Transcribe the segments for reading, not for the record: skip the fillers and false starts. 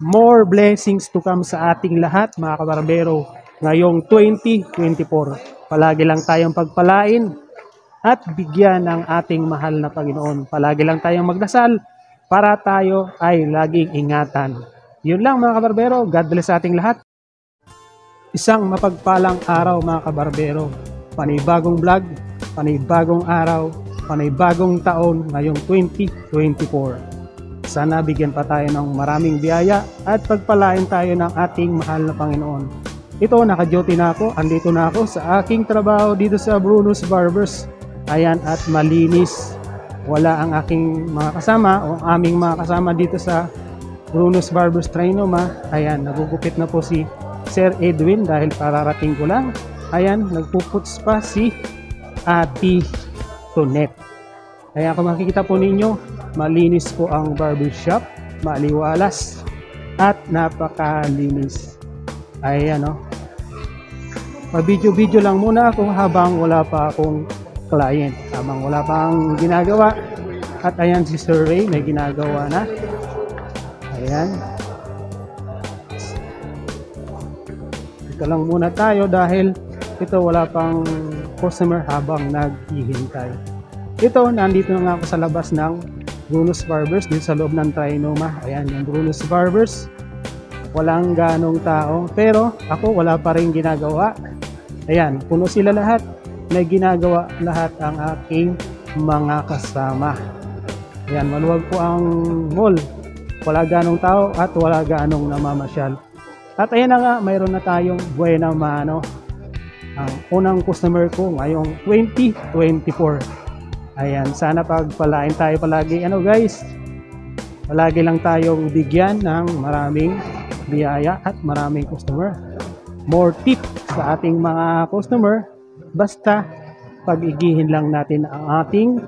More blessings to come sa ating lahat mga kabarbero ngayong 2024. Palagi lang tayong pagpalain at bigyan ng ating mahal na Panginoon. Palagi lang tayong magdasal para tayo ay laging ingatan. Yun lang mga kabarbero. God bless sa ating lahat. Isang mapagpalang araw mga kabarbero. Panibagong vlog, panibagong araw, panibagong taon ngayong 2024. Sana bigyan pa tayo ng maraming biyaya at pagpalain tayo ng ating mahal na Panginoon. Ito, naka-duty na ako. Andito na ako sa aking trabaho dito sa Bruno's Barbers. Ayan, at malinis. Wala ang aking mga kasama o aming mga kasama dito sa Bruno's Barbers Trinoma. Ayan, nagugupit na po si Sir Edwin dahil pararating ko lang. Ayan, nagpuputs pa si Ate Tonet. Kaya kung makikita po ninyo, malinis po ang barbershop, maliwalas at napakalinis. Ayan o. Pa-video-video lang muna ako habang wala pa akong client, habang wala pang ginagawa. At ayan si Sir Ray, may ginagawa na. Ayan. Ito lang muna tayo dahil ito wala pang customer habang naghihintay. Ito, nandito na nga ako sa labas ng Bruno's Barbers, dito sa loob ng Trinoma. Ayan, yung Bruno's Barbers. Walang ganong tao, pero ako wala pa rin ginagawa. Ayan, puno sila lahat. May ginagawa lahat ang aking mga kasama. Ayan, maluwag po ang mall. Wala ganong tao at wala ganong namamasyal. At ayan na nga, mayroon na tayong buena mano. Ang unang customer ko ngayong 2024. Ayan, sana pagpalain tayo palagi. Ano guys, palagi lang tayong bigyan ng maraming biyaya at maraming customer. More tip sa ating mga customer. Basta pag-igihin lang natin ang ating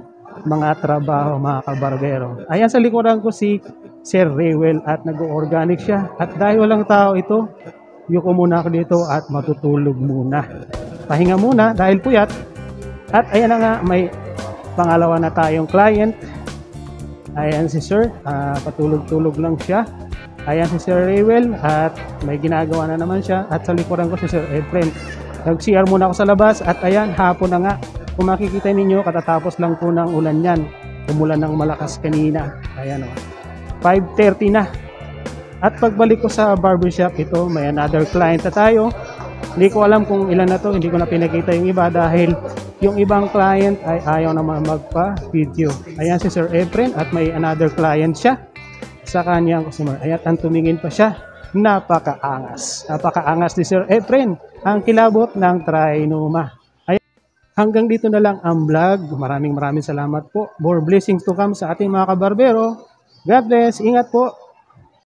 mga trabaho mga kabarbero. Ayan, sa likuran ko si Sir Rewel at nag-organic siya. At dahil walang tao ito, yuko muna ako dito at matutulog muna. Pahinga muna dahil puyat. At ayan na nga, may pangalawa na tayong client. Ayan si Sir, patulog-tulog lang siya. Ayan si Sir Rewel at may ginagawa na naman siya. At sa likuran ko si Sir Efren. Nag-CR muna ako sa labas at ayan, hapon na nga. Kung makikita ninyo, katatapos lang po ng ulan yan. Umulan ng malakas kanina. Ayan o. 5:30 na. At pagbalik ko sa barbershop, ito may another client na tayo. Hindi ko alam kung ilan na to, hindi ko na pinakita yung iba dahil yung ibang client ay ayaw naman magpa-video. Ayan si Sir Efren at may another client siya sa kanyang customer. Ayan, ang tumingin pa siya. Napakaangas. Napakaangas ni Sir Efren, ang kilabot ng Trinoma. Ayan, hanggang dito na lang ang vlog. Maraming salamat po. More blessings to come sa ating mga kabarbero. God bless. Ingat po.